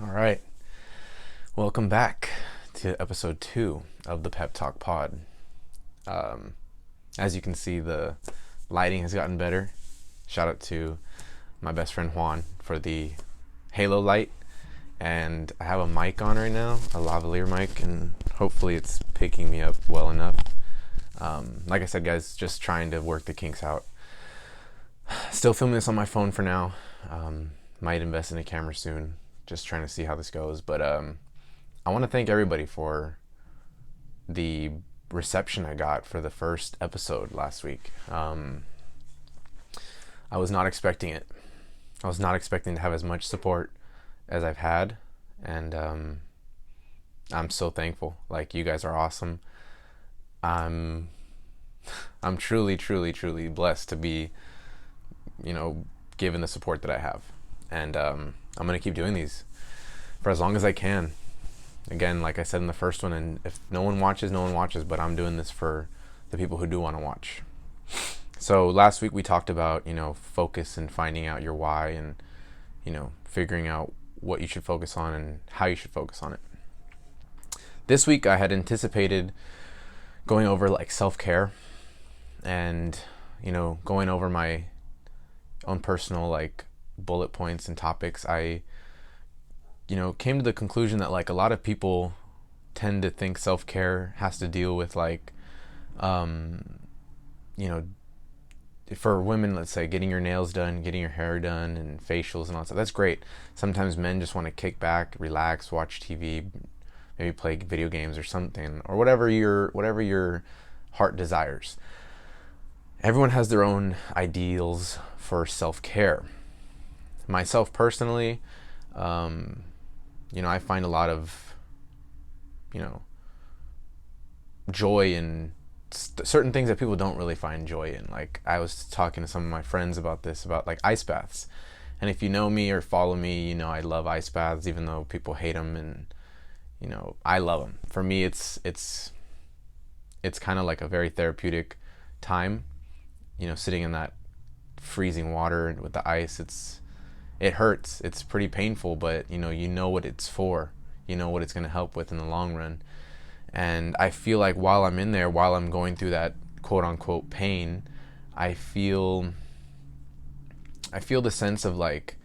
All right. Welcome back to episode 2 of the Pep Talk Pod. As you can see, the lighting has gotten better. Shout out to my best friend Juan for the halo light. And I have a mic on right now, a lavalier mic, and hopefully it's picking me up well enough. Like I said, guys, just trying to work the kinks out. Still filming this on my phone for now. Might invest in a camera soon. Just trying to see how this goes. But I want to thank everybody for the reception I got for the first episode last week. I was not expecting it. I was not expecting to have as much support as I've had, and I'm so thankful. Like, you guys are awesome. I'm I'm truly blessed to be, given the support that I have, and I'm gonna keep doing these for as long as I can. Again, like I said in the first one, and if no one watches, no one watches, but I'm doing this for the people who do want to watch. So last week we talked about, focus and finding out your why, and, figuring out what you should focus on and how you should focus on it. This week I had anticipated going over like self-care and, going over my own personal like bullet points and topics. I came to the conclusion that like a lot of people tend to think self-care has to deal with like, for women, let's say getting your nails done, getting your hair done, and facials and all that stuff. That's great. Sometimes men just want to kick back, relax, watch TV, maybe play video games or something, or whatever your heart desires. Everyone has their own ideals for self-care. Myself personally, I find a lot of, joy in certain things that people don't really find joy in. Like, I was talking to some of my friends about this, about like ice baths. And if you know me or follow me, I love ice baths, even though people hate them, and I love them. For me, it's kind of like a very therapeutic time. Sitting in that freezing water with the ice, it hurts. It's pretty painful, but you know what it's for. You know what it's going to help with in the long run. And I feel like while I'm in there, while I'm going through that quote unquote pain, I feel the sense of like,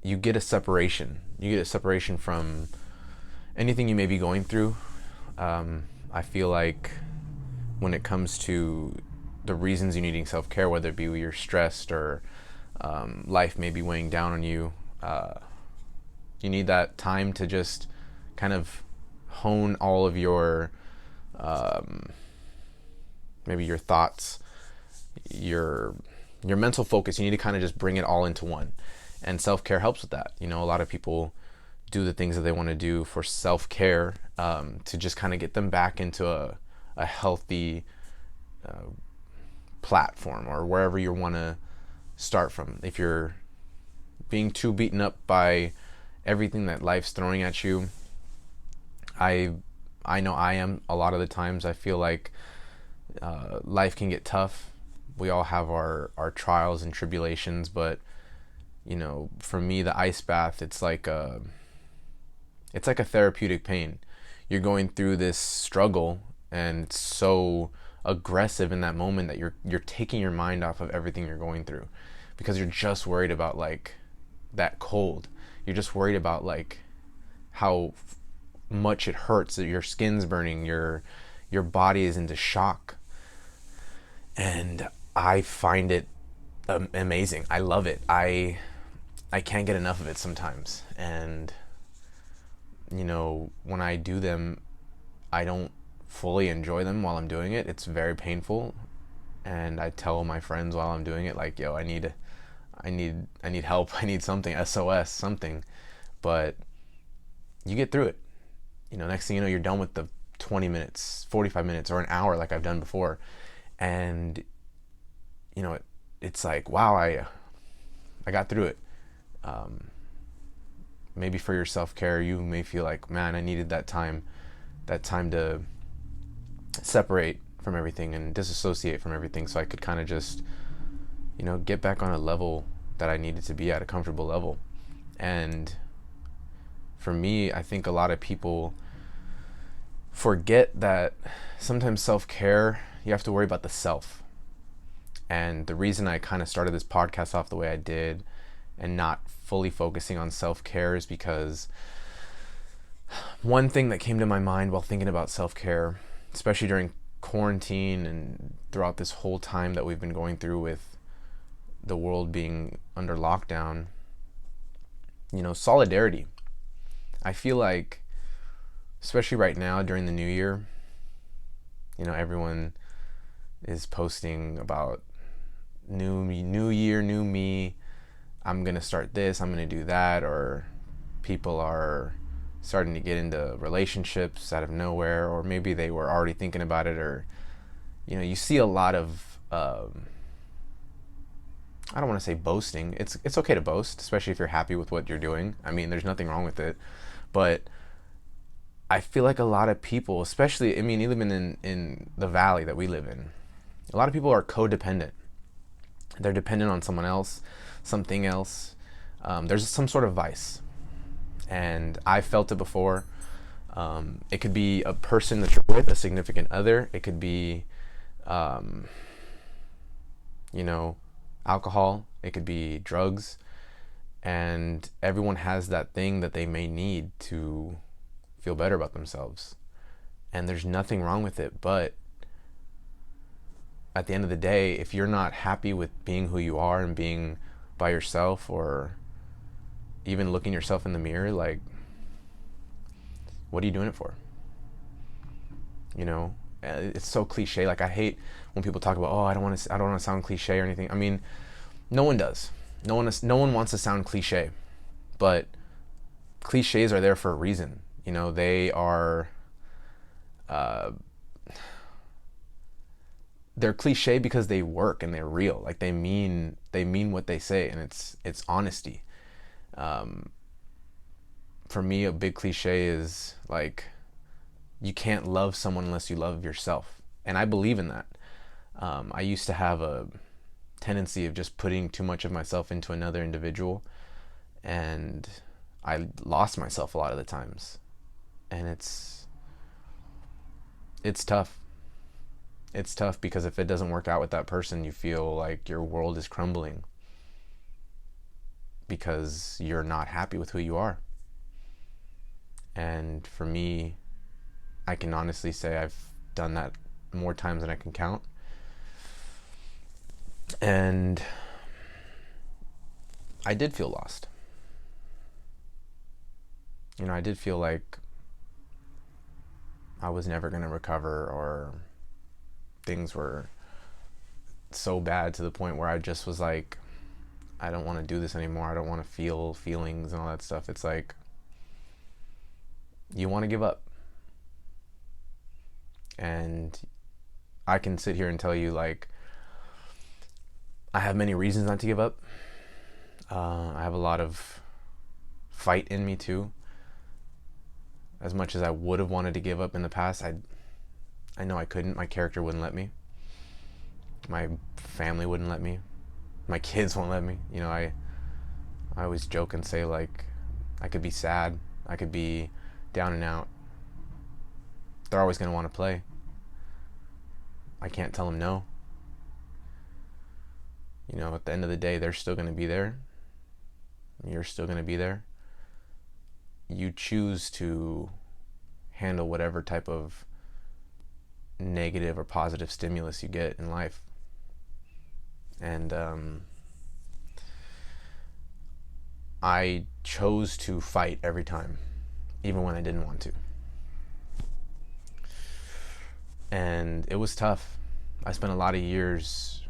you get a separation. You get a separation from anything you may be going through. I feel like when it comes to the reasons you needing self-care, whether it be you're stressed or life may be weighing down on you, you need that time to just kind of hone all of your maybe your thoughts, your mental focus. You need to kind of just bring it all into one, and self-care helps with that. A lot of people do the things that they want to do for self-care, to just kind of get them back into a healthy platform, or wherever you want to start from. If you're being too beaten up by everything that life's throwing at you, I know I am a lot of the times. I feel like life can get tough. We all have our trials and tribulations, but for me, the ice bath, it's like a therapeutic pain. You're going through this struggle, and it's so aggressive in that moment that you're taking your mind off of everything you're going through, because you're just worried about like that cold. You're just worried about like how much it hurts, that your skin's burning, your body is into shock. And I find it amazing. I love it. I can't get enough of it sometimes. And when I do them, I don't fully enjoy them while I'm doing it. It's very painful, and I tell my friends while I'm doing it, like, yo, I need help. I need something, SOS, something. But you get through it. Next thing you know, you're done with the 20 minutes, 45 minutes, or an hour like I've done before. And, it's like, wow, I got through it. Maybe for your self-care, you may feel like, man, I needed that time to separate from everything and disassociate from everything, so I could kind of just, get back on a level that I needed to be at, a comfortable level. And for me, I think a lot of people forget that sometimes self-care, you have to worry about the self. And the reason I kind of started this podcast off the way I did and not fully focusing on self-care is because one thing that came to my mind while thinking about self-care, especially during quarantine and throughout this whole time that we've been going through with the world being under lockdown, solidarity. I feel like, especially right now during the new year, everyone is posting about new year, new me. I'm going to start this, I'm going to do that. Or people are starting to get into relationships out of nowhere, or maybe they were already thinking about it. Or, you see a lot of, I don't want to say boasting. It's okay to boast, especially if you're happy with what you're doing. I mean, there's nothing wrong with it. But I feel like a lot of people, especially, even in the valley that we live in, a lot of people are codependent. They're dependent on someone else, something else. There's some sort of vice. And I felt it before. It could be a person that you're with, a significant other. It could be, alcohol. It could be drugs. And everyone has that thing that they may need to feel better about themselves. And there's nothing wrong with it. But at the end of the day, if you're not happy with being who you are and being by yourself, or even looking yourself in the mirror, like, what are you doing it for? It's so cliche. Like, I hate when people talk about, I don't want to sound cliche or anything. I mean, no one does. No one wants to sound cliche, but cliches are there for a reason. They are, they're cliche because they work and they're real. Like, they mean what they say, and it's honesty. For me, a big cliche is like, you can't love someone unless you love yourself. And I believe in that. I used to have a tendency of just putting too much of myself into another individual, and I lost myself a lot of the times. And it's tough. It's tough because if it doesn't work out with that person, you feel like your world is crumbling because you're not happy with who you are. And for me, I can honestly say I've done that more times than I can count. And I did feel lost. I did feel like I was never going to recover, or things were so bad to the point where I just was like, I don't want to do this anymore. I don't want to feel feelings and all that stuff. It's like, you want to give up. And I can sit here and tell you, like, I have many reasons not to give up. I have a lot of fight in me too. As much as I would have wanted to give up in the past, I know I couldn't. My character wouldn't let me. My family wouldn't let me. My kids won't let me. I always joke and say, like, I could be sad. I could be down and out. They're always going to want to play. I can't tell them no. At the end of the day, they're still going to be there. You're still going to be there. You choose to handle whatever type of negative or positive stimulus you get in life. And I chose to fight every time, even when I didn't want to. And it was tough. I spent a lot of years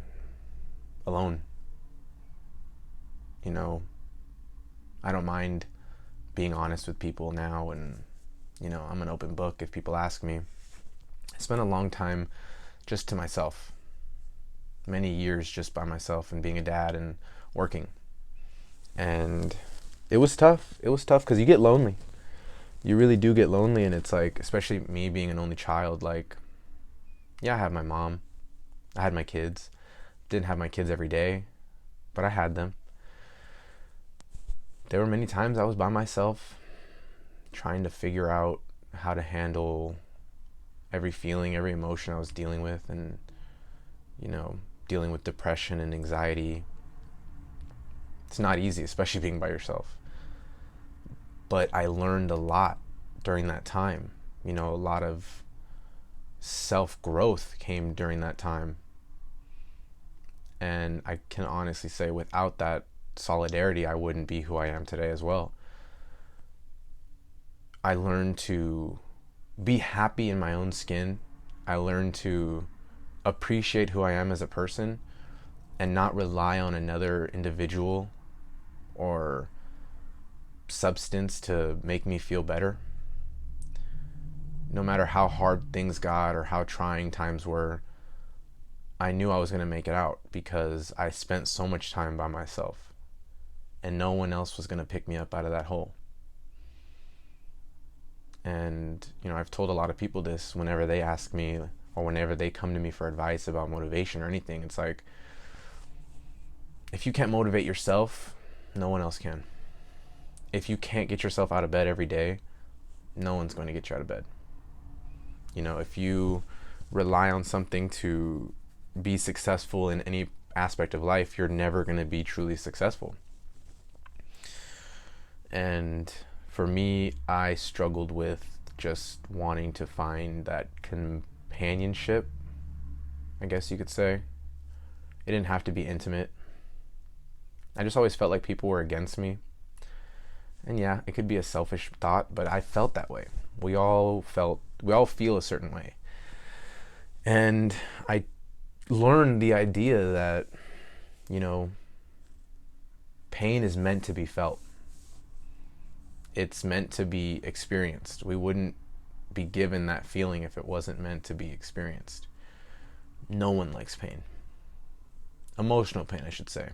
alone. I don't mind being honest with people now, and I'm an open book if people ask me. I spent a long time just to myself, many years just by myself, and being a dad and working. And it was tough. It was tough because you get lonely. You really do get lonely. And it's like, especially me being an only child, like, yeah, I have my mom, I had my kids. Didn't have my kids every day, but I had them. There were many times I was by myself, trying to figure out how to handle every feeling, every emotion I was dealing with, and, dealing with depression and anxiety. It's not easy, especially being by yourself. But I learned a lot during that time. A lot of self-growth came during that time. And I can honestly say without that solidarity, I wouldn't be who I am today as well. I learned to be happy in my own skin. I learned to appreciate who I am as a person and not rely on another individual or substance to make me feel better. No matter how hard things got or how trying times were, I knew I was going to make it out because I spent so much time by myself and no one else was going to pick me up out of that hole. And, I've told a lot of people this whenever they ask me or whenever they come to me for advice about motivation or anything. It's like, if you can't motivate yourself, no one else can. If you can't get yourself out of bed every day, no one's going to get you out of bed. If you rely on something to be successful in any aspect of life, you're never going to be truly successful. And for me, I struggled with just wanting to find that companionship, I guess you could say. It didn't have to be intimate. I just always felt like people were against me. And yeah, it could be a selfish thought, but I felt that way. We all feel a certain way. And I learned the idea that, pain is meant to be felt. It's meant to be experienced. We wouldn't be given that feeling if it wasn't meant to be experienced. No one likes pain. Emotional pain, I should say.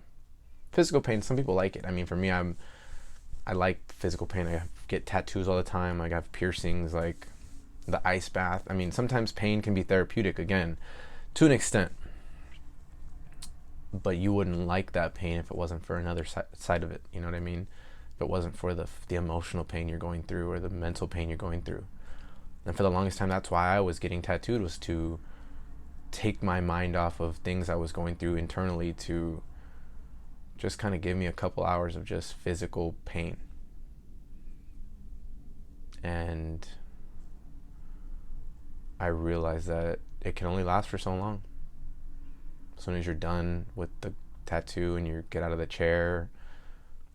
Physical pain, some people like it. I mean, for me, I like physical pain. I get tattoos all the time. Like, I have piercings, like the ice bath. I mean, sometimes pain can be therapeutic, again, to an extent. But you wouldn't like that pain if it wasn't for another side of it. You know what I mean? If it wasn't for the emotional pain you're going through or the mental pain you're going through. And for the longest time, that's why I was getting tattooed, was to take my mind off of things I was going through internally, to just kind of give me a couple hours of just physical pain. And I realized that it can only last for so long. As soon as you're done with the tattoo and you get out of the chair,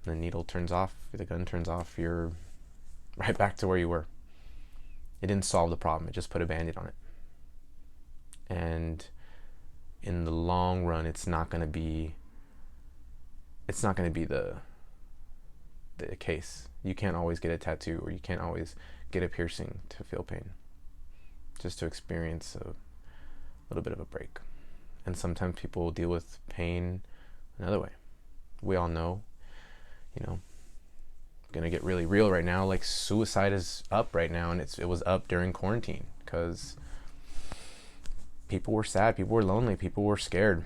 the needle turns off, the gun turns off, you're right back to where you were. It didn't solve the problem, it just put a band-aid on it. And in the long run, it's not going to be the case. You can't always get a tattoo, or you can't always get a piercing to feel pain. Just to experience a little bit of a break. And sometimes people will deal with pain another way. We all know, gonna get really real right now, like suicide is up right now, and it was up during quarantine because people were sad, people were lonely, people were scared.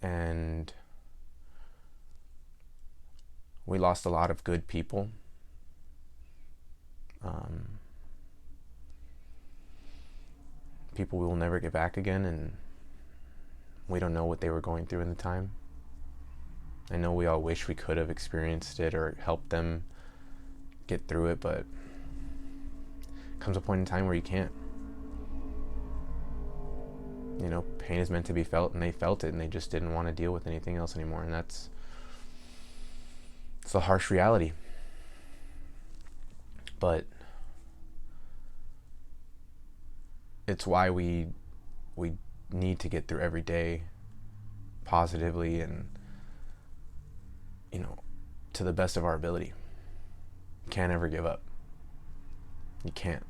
And we lost a lot of good people. People we will never get back again, and we don't know what they were going through in the time. I know we all wish we could have experienced it or helped them get through it, but comes a point in time where you can't. Pain is meant to be felt, and they felt it, and they just didn't want to deal with anything else anymore, and it's a harsh reality. But it's why we need to get through every day positively and, to the best of our ability. You can't ever give up. You can't.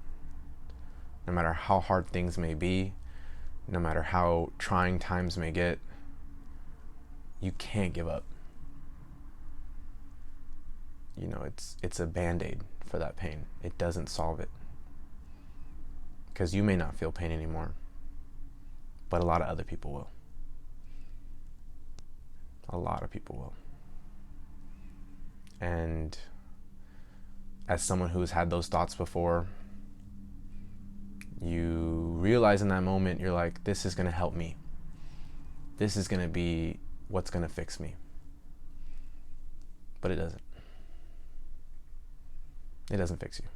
No matter how hard things may be, no matter how trying times may get, you can't give up. It's a band-aid for that pain. It doesn't solve it. Because you may not feel pain anymore, but a lot of other people will. A lot of people will. And as someone who's had those thoughts before, you realize in that moment, you're like, this is going to help me. This is going to be what's going to fix me. But it doesn't. It doesn't fix you.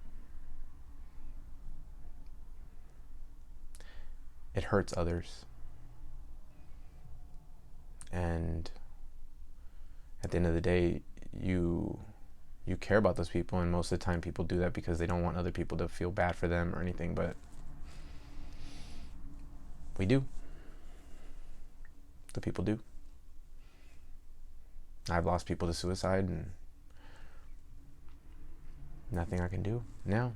It hurts others. And at the end of the day, you care about those people, and most of the time people do that because they don't want other people to feel bad for them or anything, but we do. The people do. I've lost people to suicide, and nothing I can do now.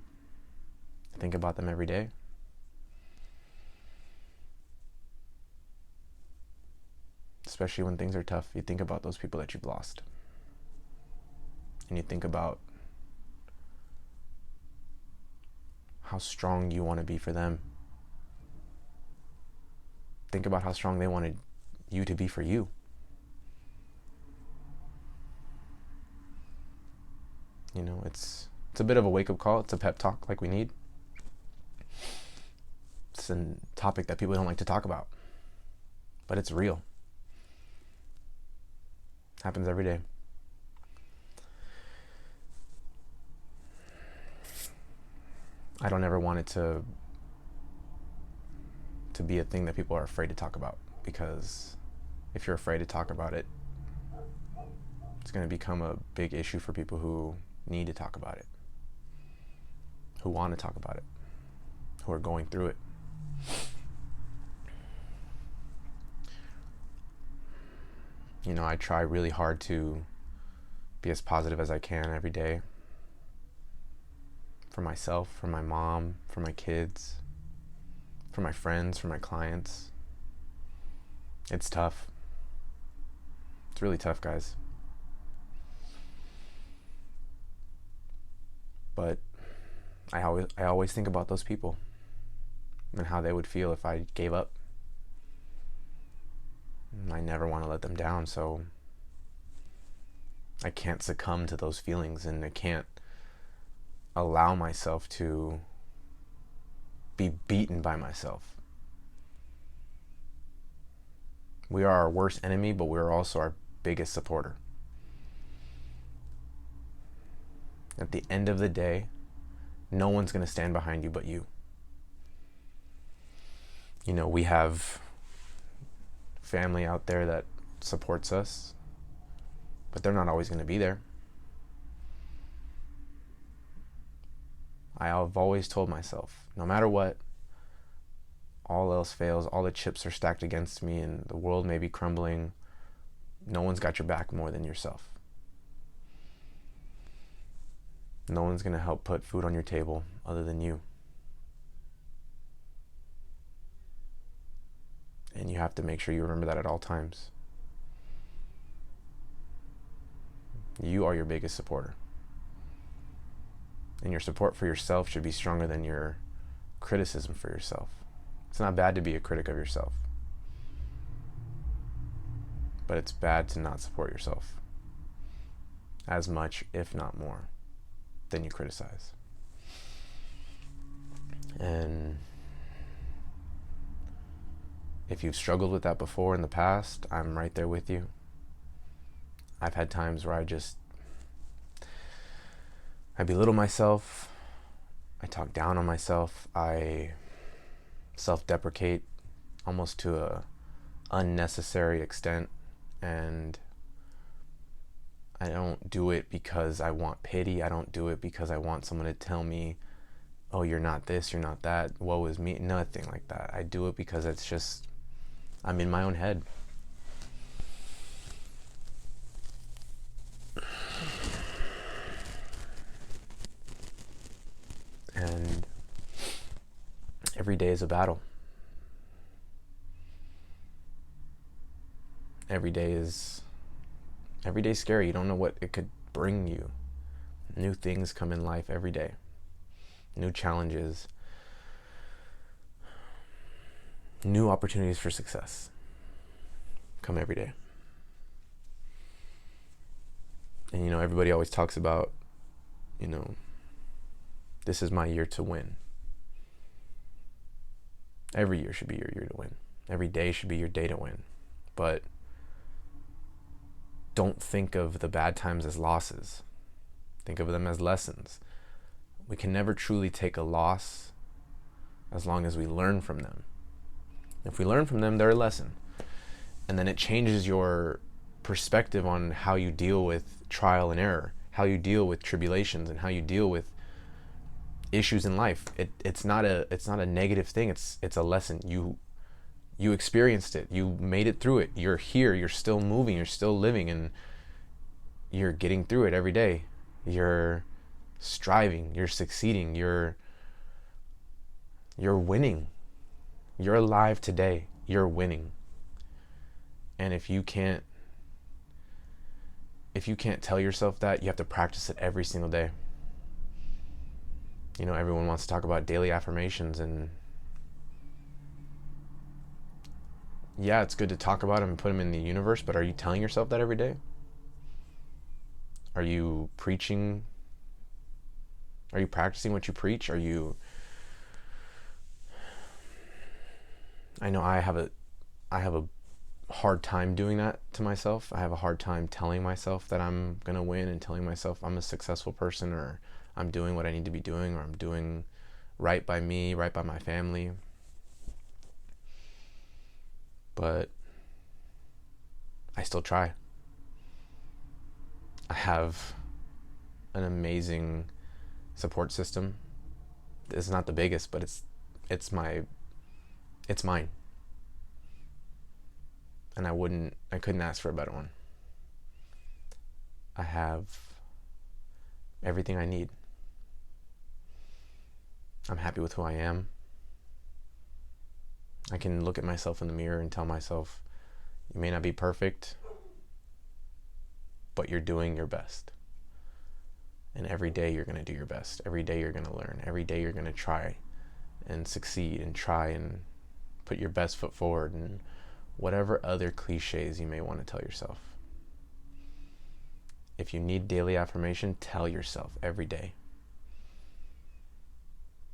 I think about them every day. Especially when things are tough, you think about those people that you've lost. And you think about how strong you want to be for them. Think about how strong they wanted you to be for you. You know, it's a bit of a wake-up call. It's a pep talk like we need. It's a topic that people don't like to talk about, but it's real. It happens every day. I don't ever want it to be a thing that people are afraid to talk about, because if you're afraid to talk about it, it's going to become a big issue for people who need to talk about it, who want to talk about it, who are going through it. You know, I try really hard to be as positive as I can every day. For myself, for my mom, for my kids, for my friends, for my clients. It's tough. It's really tough, guys. But I always think about those people and how they would feel if I gave up. And I never want to let them down, so I can't succumb to those feelings, and I can't allow myself to be beaten by myself. We are our worst enemy, but we're also our biggest supporter. At the end of the day, no one's going to stand behind you but you. You know, we have family out there that supports us, but they're not always going to be there. I've always told myself, no matter what, all else fails, all the chips are stacked against me, and the world may be crumbling, no one's got your back more than yourself. No one's going to help put food on your table other than you. And you have to make sure you remember that at all times. You are your biggest supporter. And your support for yourself should be stronger than your criticism for yourself. It's not bad to be a critic of yourself, but it's bad to not support yourself as much, if not more, than you criticize. And if you've struggled with that before in the past, I'm right there with you. I've had times where I belittle myself, I talk down on myself, I self-deprecate almost to a unnecessary extent, and I don't do it because I want pity. I don't do it because I want someone to tell me, oh, you're not this, you're not that, woe is me. Nothing like that. I do it because it's just, I'm in my own head. And every day is a battle. Every day is scary. You don't know what it could bring you. New things come in life every day. New challenges. New opportunities for success come every day. And you know, everybody always talks about, you know, This is my year to win. Every year should be your year to win. Every day should be your day to win. But don't think of the bad times as losses. Think of them as lessons. We can never truly take a loss as long as we learn from them. If we learn from them, they're a lesson. And then it changes your perspective on how you deal with trial and error, how you deal with tribulations, and how you deal with issues in life. It's not a negative thing. It's a lesson. You experienced it. You made it through it. You're here. You're still moving. You're still living, and you're getting through it every day. You're striving. You're succeeding. You're winning. You're alive today. You're winning. And if you can't tell yourself that, you have to practice it every single day. You know, everyone wants to talk about daily affirmations, and yeah, it's good to talk about them and put them in the universe, but are you telling yourself that every day? Are you preaching? Are you practicing what you preach? I know I have a hard time doing that to myself. I have a hard time telling myself that I'm gonna win and telling myself I'm a successful person, or I'm doing what I need to be doing, or I'm doing right by me, right by my family. But I still try. I have an amazing support system. It's not the biggest, but it's mine. And I couldn't ask for a better one. I have everything I need. I'm happy with who I am. I can look at myself in the mirror and tell myself, you may not be perfect, but you're doing your best. And every day you're going to do your best. Every day you're going to learn. Every day you're going to try and succeed and try and put your best foot forward, and whatever other cliches you may want to tell yourself. If you need daily affirmation, tell yourself every day.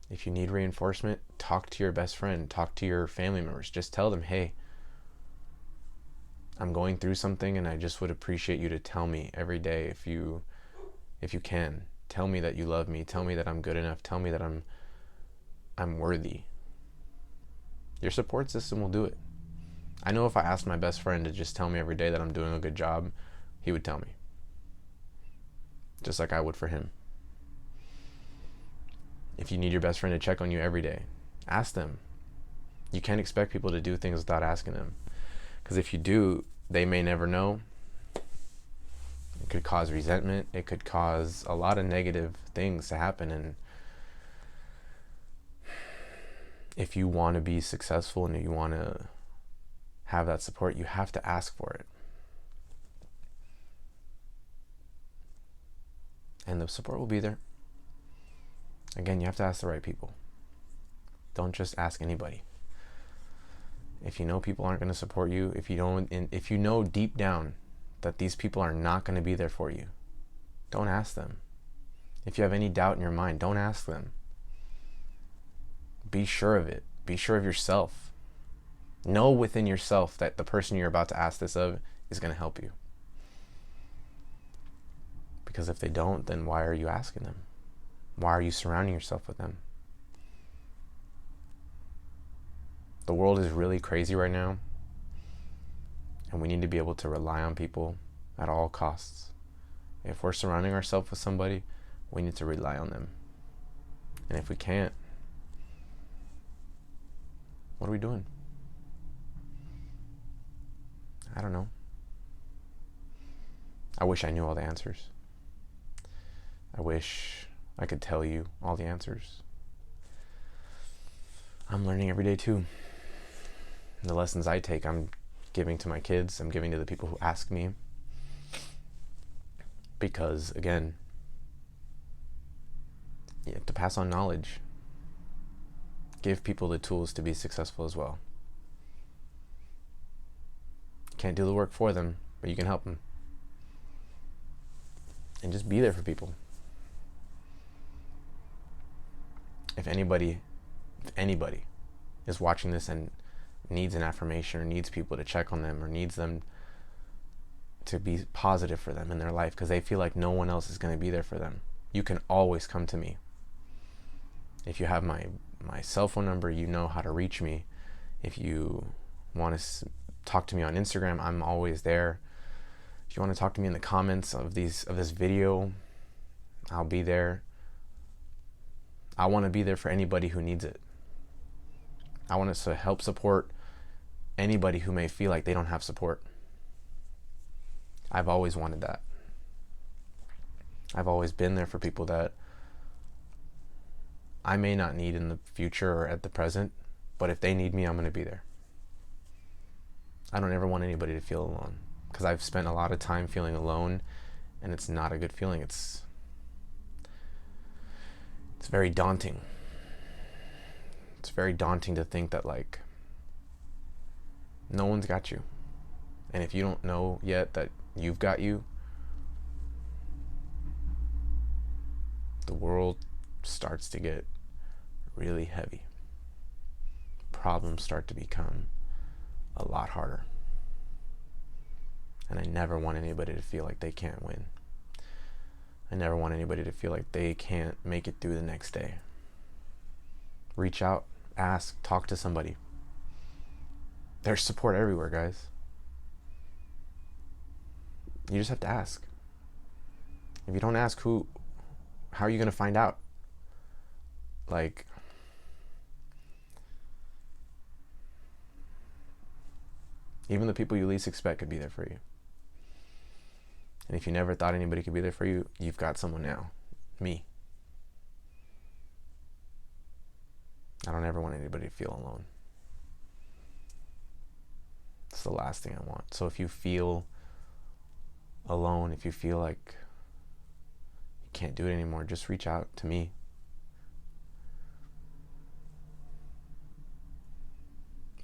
If you need reinforcement, talk to your best friend, talk to your family members. Just tell them, hey, I'm going through something and I just would appreciate you to tell me every day if you can. Tell me that you love me. Tell me that I'm good enough. Tell me that I'm worthy. Your support system will do it. I know if I asked my best friend to just tell me every day that I'm doing a good job, he would tell me. Just like I would for him. If you need your best friend to check on you every day, ask them. You can't expect people to do things without asking them. Because if you do, they may never know. It could cause resentment. It could cause a lot of negative things to happen. And if you want to be successful and you want to have that support, you have to ask for it. And the support will be there. Again, you have to ask the right people. Don't just ask anybody. If you know people aren't going to support you, if you know deep down that these people are not going to be there for you, don't ask them. If you have any doubt in your mind, don't ask them. Be sure of it. Be sure of yourself. Know within yourself that the person you're about to ask this of is going to help you. Because if they don't, then why are you asking them? Why are you surrounding yourself with them? The world is really crazy right now, and we need to be able to rely on people at all costs. If we're surrounding ourselves with somebody, we need to rely on them. And if we can't, what are we doing? I don't know. I wish I knew all the answers. I wish I could tell you all the answers. I'm learning every day too. The lessons I take, I'm giving to my kids. I'm giving to the people who ask me. Because, again, you have to pass on knowledge. Give people the tools to be successful as well. Can't do the work for them, but you can help them. And just be there for people. If anybody is watching this and needs an affirmation or needs people to check on them or needs them to be positive for them in their life because they feel like no one else is going to be there for them, you can always come to me. If you have my cell phone number, you know how to reach me. If you want to talk to me on Instagram, I'm always there. If you want to talk to me in the comments of this video, I'll be there. I want to be there for anybody who needs it. I want us to help support anybody who may feel like they don't have support. I've always wanted that. I've always been there for people that I may not need in the future or at the present, but if they need me, I'm going to be there. I don't ever want anybody to feel alone because I've spent a lot of time feeling alone, and it's not a good feeling. It's very daunting. It's very daunting to think that like no one's got you. And if you don't know yet that you've got you, the world starts to get really heavy. Problems start to become a lot harder. And I never want anybody to feel like they can't win. I never want anybody to feel like they can't make it through the next day. Reach out, ask, talk to somebody. There's support everywhere, guys. You just have to ask. If you don't ask, how are you going to find out? Like, even the people you least expect could be there for you. And if you never thought anybody could be there for you, you've got someone now. Me. I don't ever want anybody to feel alone. It's the last thing I want. So if you feel alone, if you feel like you can't do it anymore, just reach out to me.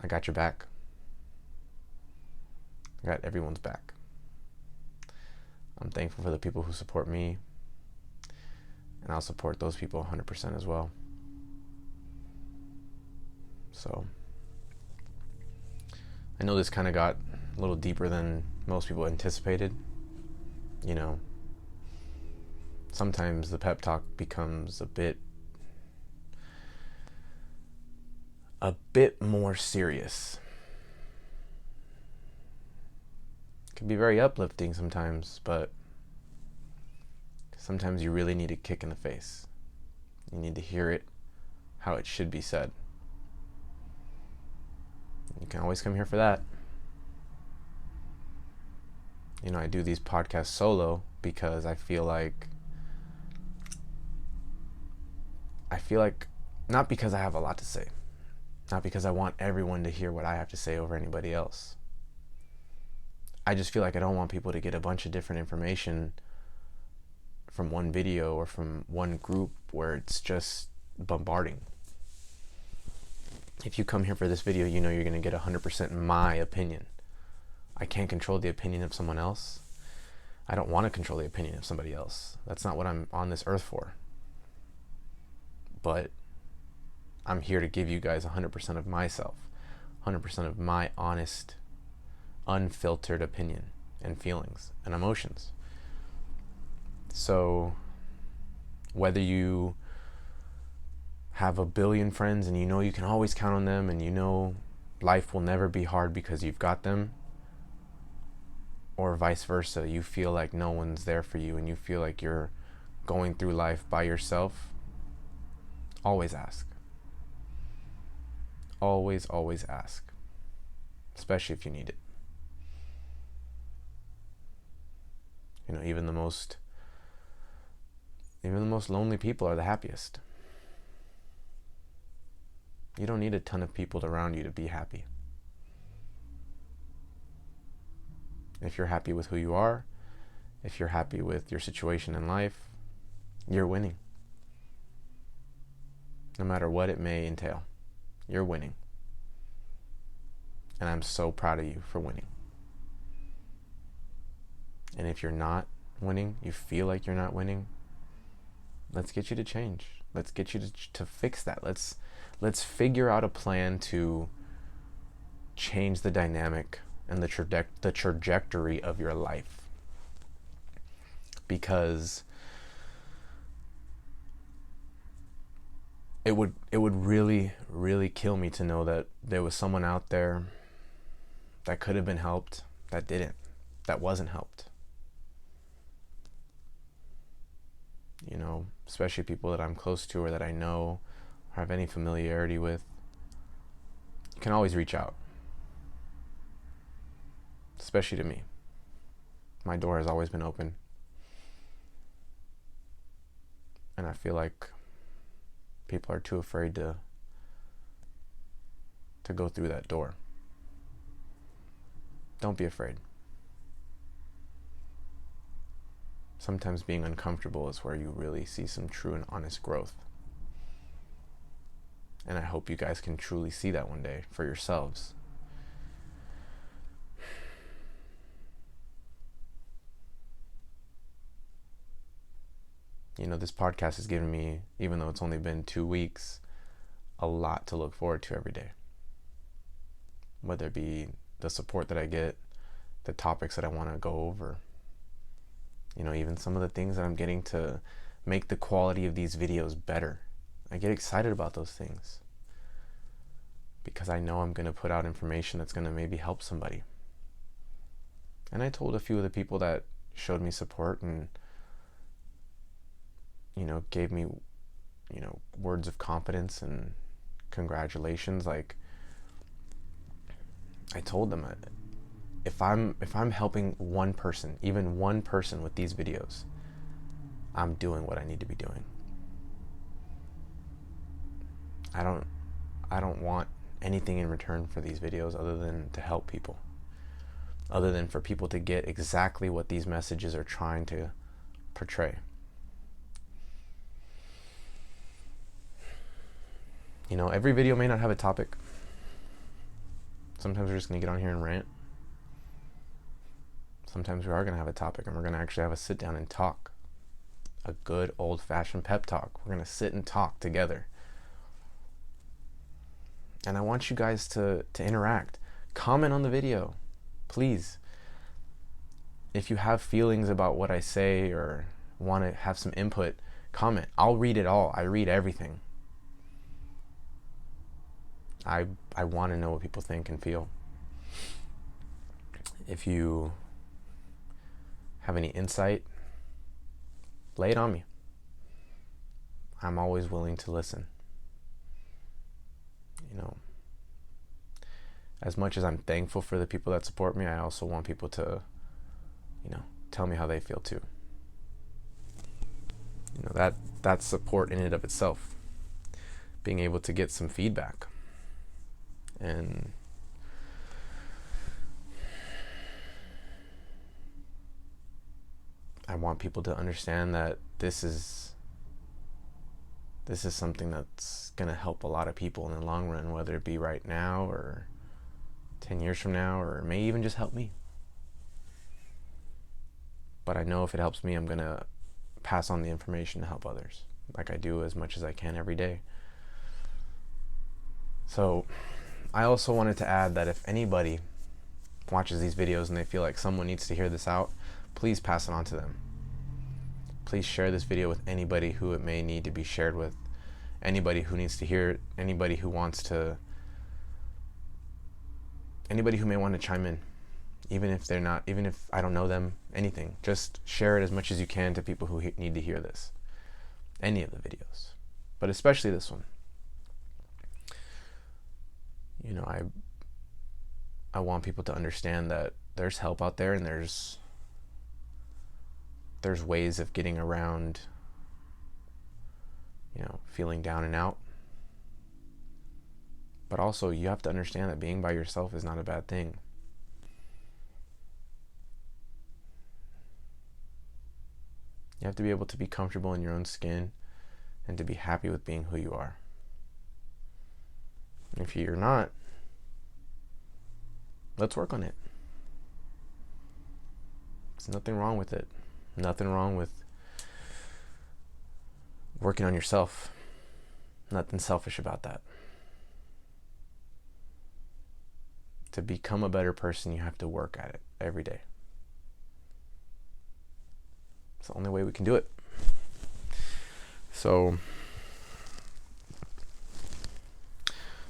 I got your back. I got everyone's back. I'm thankful for the people who support me, and I'll support those people 100% as well. So I know this kind of got a little deeper than most people anticipated. You know, sometimes the pep talk becomes a bit more serious. It can be very uplifting sometimes, but sometimes you really need a kick in the face. You need to hear it how it should be said. You can always come here for that. You know, I do these podcasts solo because I feel like not because I have a lot to say, not because I want everyone to hear what I have to say over anybody else. I just feel like I don't want people to get a bunch of different information from one video or from one group where it's just bombarding. If you come here for this video, you know you're going to get 100% my opinion. I can't control the opinion of someone else. I don't want to control the opinion of somebody else. That's not what I'm on this earth for. But I'm here to give you guys 100% of myself, 100% of my honest, unfiltered opinion and feelings and emotions. So whether you have a billion friends and you know you can always count on them and you know life will never be hard because you've got them, or vice versa, you feel like no one's there for you and you feel like you're going through life by yourself, always ask. Always, always ask. Especially if you need it. You know, even the most lonely people are the happiest. You don't need a ton of people around you to be happy. If you're happy with who you are, if you're happy with your situation in life, you're winning. No matter what it may entail, you're winning. And I'm so proud of you for winning. And if you're not winning, you feel like you're not winning, Let's get you to change. Let's get you to fix that. Let's figure out a plan to change the dynamic and the trajectory of your life. Because it would really, really kill me to know that there was someone out there that could have been helped that wasn't helped. You know, especially people that I'm close to or that I know or have any familiarity with. You can always reach out. Especially to me. My door has always been open. And I feel like people are too afraid to go through that door. Don't be afraid. Sometimes being uncomfortable is where you really see some true and honest growth. And I hope you guys can truly see that one day for yourselves. You know, this podcast has given me, even though it's only been 2 weeks, a lot to look forward to every day. Whether it be the support that I get, the topics that I want to go over, you know, even some of the things that I'm getting to make the quality of these videos better. I get excited about those things because I know I'm going to put out information that's going to maybe help somebody. And I told a few of the people that showed me support and, you know, gave me, you know, words of confidence and congratulations. Like, I told them, if I'm helping one person, even one person with these videos, I'm doing what I need to be doing. I don't want anything in return for these videos other than to help people. Other than for people to get exactly what these messages are trying to portray. You know, every video may not have a topic. Sometimes we're just going to get on here and rant. Sometimes we are going to have a topic and we're going to actually have a sit down and talk. A good old-fashioned pep talk. We're going to sit and talk together. And I want you guys to interact. Comment on the video, please. If you have feelings about what I say or want to have some input, comment. I'll read it all. I read everything. I want to know what people think and feel. If you have any insight, lay it on me. I'm always willing to listen. You know, as much as I'm thankful for the people that support me, I also want people to, you know, tell me how they feel too. You know, that's support in and of itself. Being able to get some feedback. And I want people to understand that this is something that's going to help a lot of people in the long run, whether it be right now or 10 years from now, or it may even just help me. But I know if it helps me, I'm going to pass on the information to help others, like I do as much as I can every day. So I also wanted to add that if anybody watches these videos and they feel like someone needs to hear this out, please pass it on to them. Please share this video with anybody who it may need to be shared with, anybody who needs to hear it, anybody who may want to chime in, even if I don't know them, anything. Just share it as much as you can to people who need to hear this, any of the videos, but especially this one. You know, I want people to understand that there's help out there and there's ways of getting around, you know, feeling down and out. But also you have to understand that being by yourself is not a bad thing. You have to be able to be comfortable in your own skin and to be happy with being who you are. If you're not, let's work on it. There's nothing wrong with it. Nothing wrong with working on yourself. Nothing selfish about that. To become a better person, you have to work at it every day. It's the only way we can do it. So,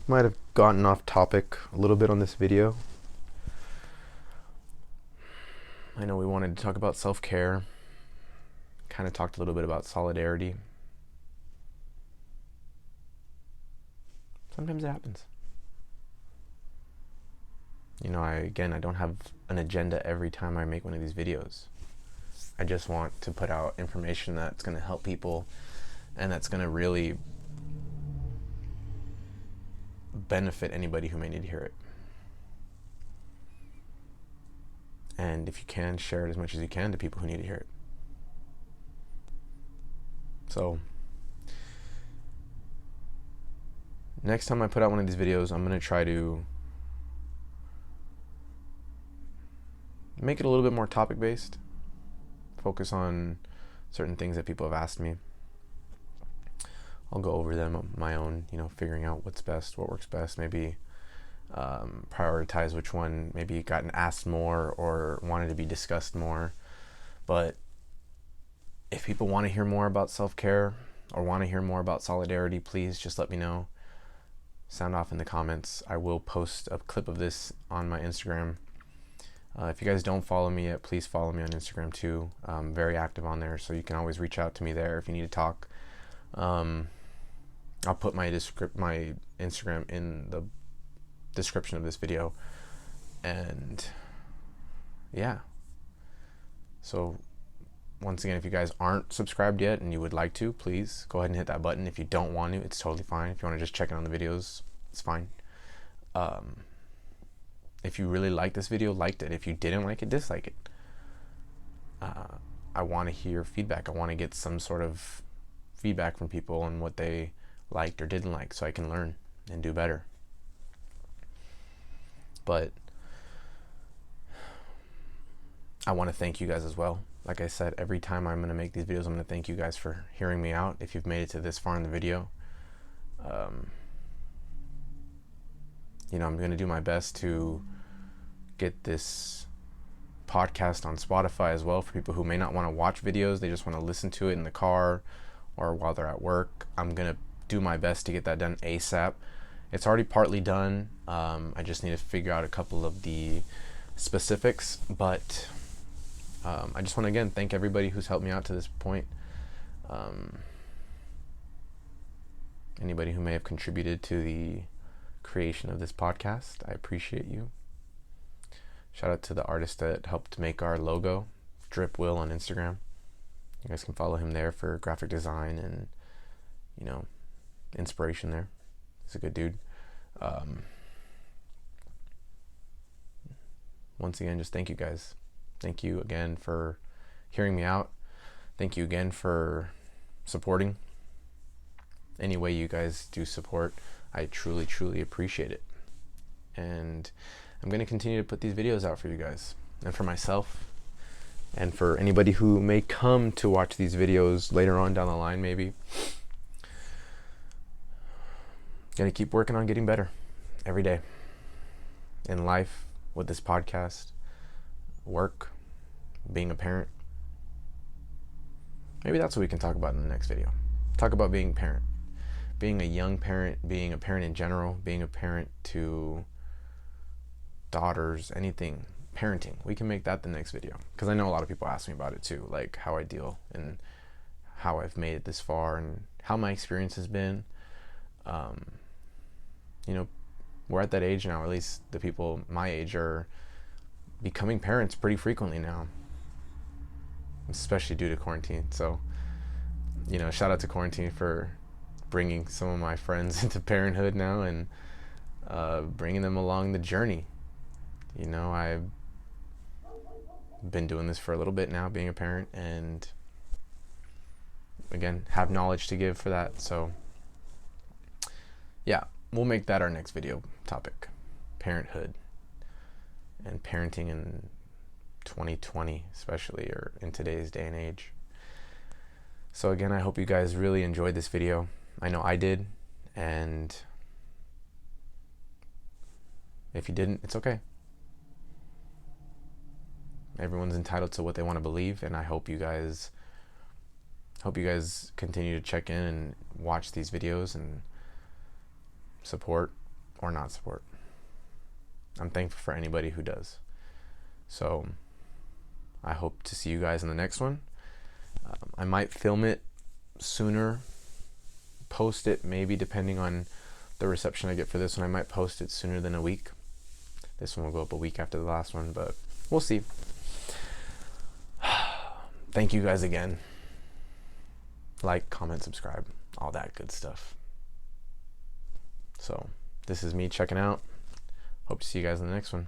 might have gotten off topic a little bit on this video. I know we wanted to talk about self-care. Kind of talked a little bit about solidarity. Sometimes it happens. I don't have an agenda every time I make one of these videos. I just want to put out information that's going to help people and that's going to really benefit anybody who may need to hear it. And if you can, share it as much as you can to people who need to hear it. So, next time I put out one of these videos, I'm going to try to make it a little bit more topic-based. Focus on certain things that people have asked me. I'll go over them on my own, figuring out what's best, what works best, maybe prioritize which one maybe gotten asked more or wanted to be discussed more. But if people want to hear more about self-care or want to hear more about solidarity, please just let me know. Sound off in the comments. I will post a clip of this on my Instagram. If you guys don't follow me yet, please follow me on Instagram too. I'm very active on there, so you can always reach out to me there if you need to talk. I'll put my Instagram in the description of this video. And yeah. So once again, if you guys aren't subscribed yet and you would like to, please go ahead and hit that button. If you don't want to, it's totally fine. If you want to just check in on the videos, it's fine. If you really liked this video, liked it. If you didn't like it, dislike it. I want to hear feedback. I want to get some sort of feedback from people on what they liked or didn't like so I can learn and do better. But I want to thank you guys as well. Like I said, every time I'm going to make these videos, I'm going to thank you guys for hearing me out. If you've made it to this far in the video, I'm going to do my best to get this podcast on Spotify as well for people who may not want to watch videos. They just want to listen to it in the car or while they're at work. I'm going to do my best to get that done ASAP. It's already partly done. I just need to figure out a couple of the specifics, but I just want to again thank everybody who's helped me out to this point. Anybody who may have contributed to the creation of this podcast, I appreciate you. Shout out to the artist that helped make our logo, Drip Will on Instagram. You guys can follow him there for graphic design and inspiration there. He's a good dude. Once again, just thank you guys. Thank you again for hearing me out. Thank you again for supporting. Any way you guys do support, I truly, truly appreciate it. And I'm going to continue to put these videos out for you guys and for myself and for anybody who may come to watch these videos later on down the line maybe. Going to keep working on getting better every day in life, with this podcast, work, being a parent. Maybe that's what we can talk about in the next video. Talk about being a parent, being a young parent, being a parent in general, being a parent to daughters, anything, parenting. We can make that the next video, because I know a lot of people ask me about it too, like how I deal and how I've made it this far and how my experience has been. We're at that age now, at least the people my age are becoming parents pretty frequently now, especially due to quarantine. So, shout out to quarantine for bringing some of my friends into parenthood now and bringing them along the journey. I've been doing this for a little bit now, being a parent, and again, have knowledge to give for that. So yeah, we'll make that our next video topic, parenthood and parenting in 2020, especially, or in today's day and age. So So again, I hope you guys really enjoyed this video. I know I did, and if you didn't, it's okay. Everyone's entitled to what they want to believe, and I hope you guys continue to check in and watch these videos and support or not support. I'm thankful for anybody who does. So I hope to see you guys in the next one. I might film it sooner, post it maybe, depending on the reception I get for this one. I might post it sooner than a week. This one will go up a week after the last one, but we'll see. Thank you guys again. Like, comment, subscribe, all that good stuff. So this is me checking out. Hope to see you guys in the next one.